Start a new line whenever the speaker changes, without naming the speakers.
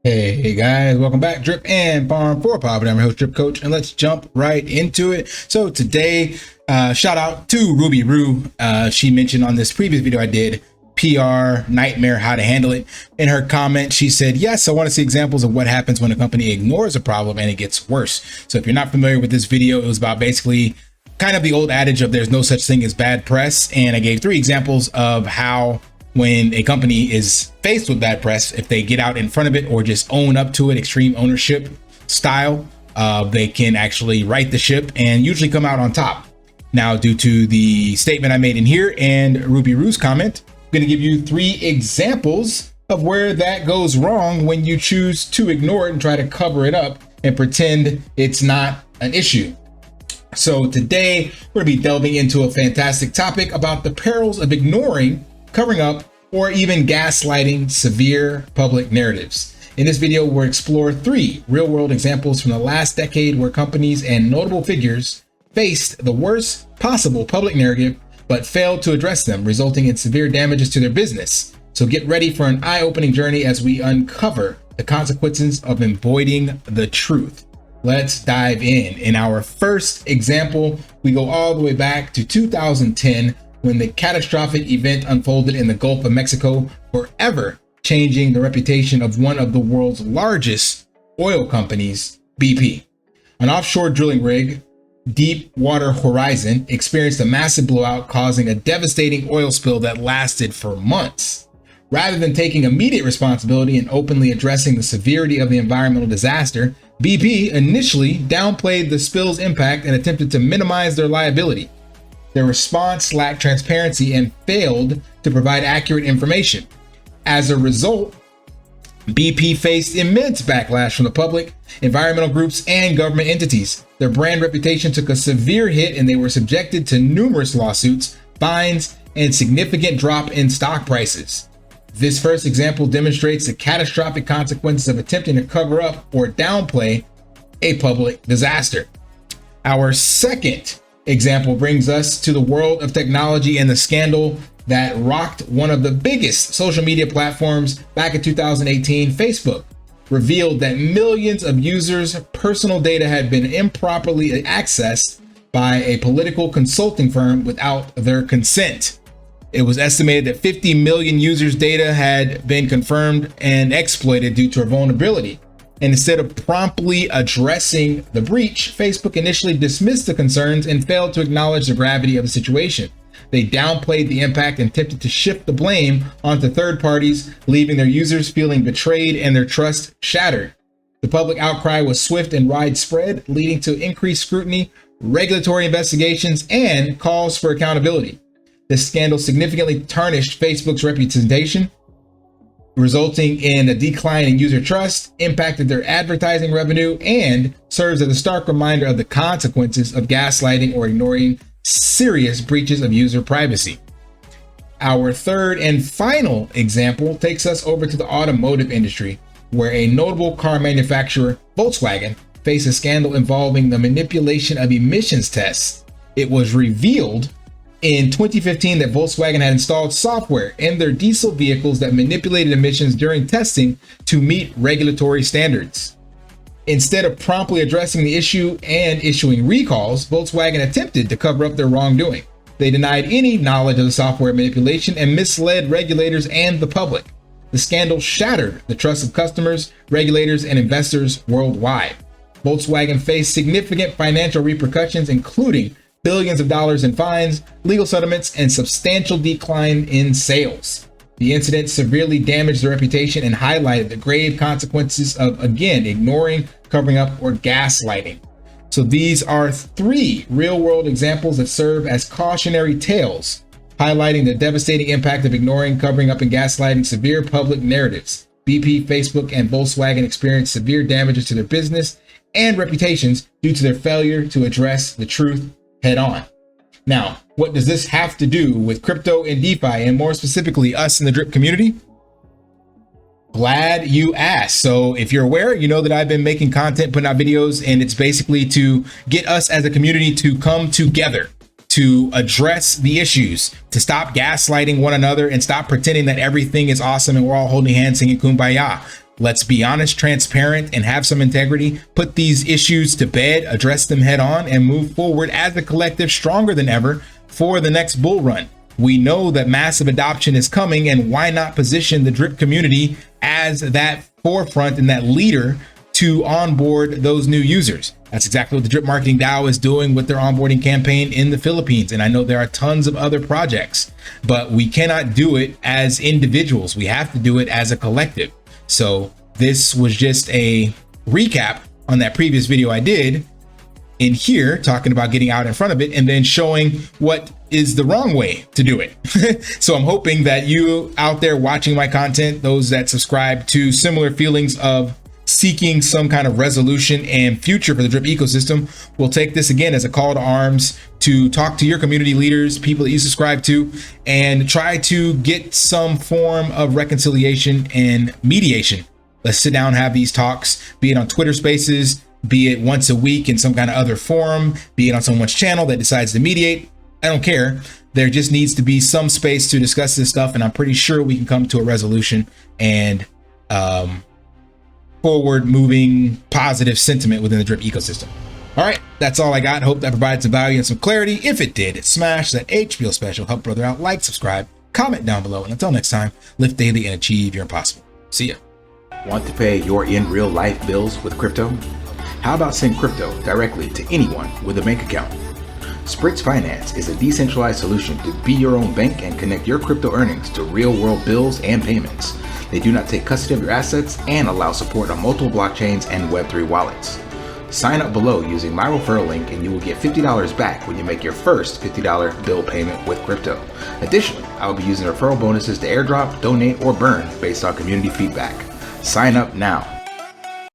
Hey guys, welcome back. Drip and Farm for Poverty. I'm your host, Drip Coach, and let's jump right into it. So today, shout out to Ruby Roo. She mentioned on this previous video I did, PR nightmare, how to handle it. In her comment, she said, yes, I want to see examples of what happens when a company ignores a problem and it gets worse. So if you're not familiar with this video, it was about basically kind of the old adage of there's no such thing as bad press. And I gave 3 examples of how when a company is faced with bad press, if they get out in front of it or just own up to it, extreme ownership style, they can actually right the ship and usually come out on top. Now, due to the statement I made in here and Ruby Roo's comment, I'm going to give you 3 examples of where that goes wrong when you choose to ignore it and try to cover it up and pretend it's not an issue. So today we're going to be delving into a fantastic topic about the perils of ignoring, covering up, or even gaslighting severe public narratives. In this video, we'll explore 3 real-world examples from the last decade where companies and notable figures faced the worst possible public narrative but failed to address them, resulting in severe damages to their business. So get ready for an eye-opening journey as we uncover the consequences of avoiding the truth. Let's dive in. In our first example, we go all the way back to 2010 when the catastrophic event unfolded in the Gulf of Mexico, forever changing the reputation of one of the world's largest oil companies, BP. An offshore drilling rig, Deepwater Horizon, experienced a massive blowout, causing a devastating oil spill that lasted for months. Rather than taking immediate responsibility and openly addressing the severity of the environmental disaster, BP initially downplayed the spill's impact and attempted to minimize their liability. Their response lacked transparency and failed to provide accurate information. As a result, BP faced immense backlash from the public, environmental groups, and government entities. Their brand reputation took a severe hit and they were subjected to numerous lawsuits, fines, and significant drop in stock prices. This first example demonstrates the catastrophic consequences of attempting to cover up or downplay a public disaster. Our second example brings us to the world of technology and the scandal that rocked one of the biggest social media platforms back in 2018. Facebook revealed that millions of users' personal data had been improperly accessed by a political consulting firm without their consent. It was estimated that 50 million users' data had been confirmed and exploited due to a vulnerability. And instead of promptly addressing the breach, Facebook initially dismissed the concerns and failed to acknowledge the gravity of the situation. They downplayed the impact and attempted to shift the blame onto third parties, leaving their users feeling betrayed and their trust shattered. The public outcry was swift and widespread, leading to increased scrutiny, regulatory investigations, and calls for accountability. This scandal significantly tarnished Facebook's reputation, resulting in a decline in user trust, impacted their advertising revenue, and serves as a stark reminder of the consequences of gaslighting or ignoring serious breaches of user privacy. Our third and final example takes us over to the automotive industry, where a notable car manufacturer, Volkswagen, faced a scandal involving the manipulation of emissions tests. It was revealed in 2015 that Volkswagen had installed software in their diesel vehicles that manipulated emissions during testing to meet regulatory standards. Instead of promptly addressing the issue and issuing recalls, Volkswagen attempted to cover up their wrongdoing. They denied any knowledge of the software manipulation and misled regulators and the public. The scandal shattered the trust of customers, regulators, and investors worldwide. Volkswagen faced significant financial repercussions, including billions of dollars in fines, legal settlements, and substantial decline in sales. The incident severely damaged their reputation and highlighted the grave consequences of, again, ignoring, covering up, or gaslighting. So these are 3 real-world examples that serve as cautionary tales, highlighting the devastating impact of ignoring, covering up, and gaslighting severe public narratives. BP, Facebook, and Volkswagen experienced severe damages to their business and reputations due to their failure to address the truth head on. Now, what does this have to do with crypto and DeFi, and more specifically us in the Drip community? Glad you asked. So if you're aware, you know that I've been making content, putting out videos, and it's basically to get us as a community to come together, to address the issues, to stop gaslighting one another and stop pretending that everything is awesome and we're all holding hands singing Kumbaya. Let's be honest, transparent, and have some integrity. Put these issues to bed, address them head on, and move forward as a collective stronger than ever for the next bull run. We know that massive adoption is coming, and why not position the drip community as that forefront and that leader to onboard those new users? That's exactly what the Drip Marketing DAO is doing with their onboarding campaign in the Philippines. And I know there are tons of other projects, but we cannot do it as individuals. We have to do it as a collective. So this was just a recap on that previous video I did in here, talking about getting out in front of it and then showing what is the wrong way to do it. So I'm hoping that you out there watching my content, those that subscribe to similar feelings of seeking some kind of resolution and future for the drip ecosystem, will take this again as a call to arms to talk to your community leaders, people that you subscribe to, and try to get some form of reconciliation and mediation. Let's sit down, have these talks, be it on Twitter Spaces, be it once a week in some kind of other forum, be it on someone's channel that decides to mediate. I don't care. There just needs to be some space to discuss this stuff, and I'm pretty sure we can come to a resolution and forward moving positive sentiment within the drip ecosystem. All right, that's all I got. Hope that provided some value and some clarity. If it did, smash that HBO special, help brother out, like, subscribe, comment down below, and until next time, lift daily and achieve your impossible. See ya.
Want to pay your in real life bills with crypto? How about send crypto directly to anyone with a bank account? SPRITZ Finance is a decentralized solution to be your own bank and connect your crypto earnings to real world bills and payments. They do not take custody of your assets and allow support on multiple blockchains and Web3 wallets. Sign up below using my referral link and you will get $50 back when you make your first $50 bill payment with crypto. Additionally, I will be using referral bonuses to airdrop, donate, or burn based on community feedback. Sign up now.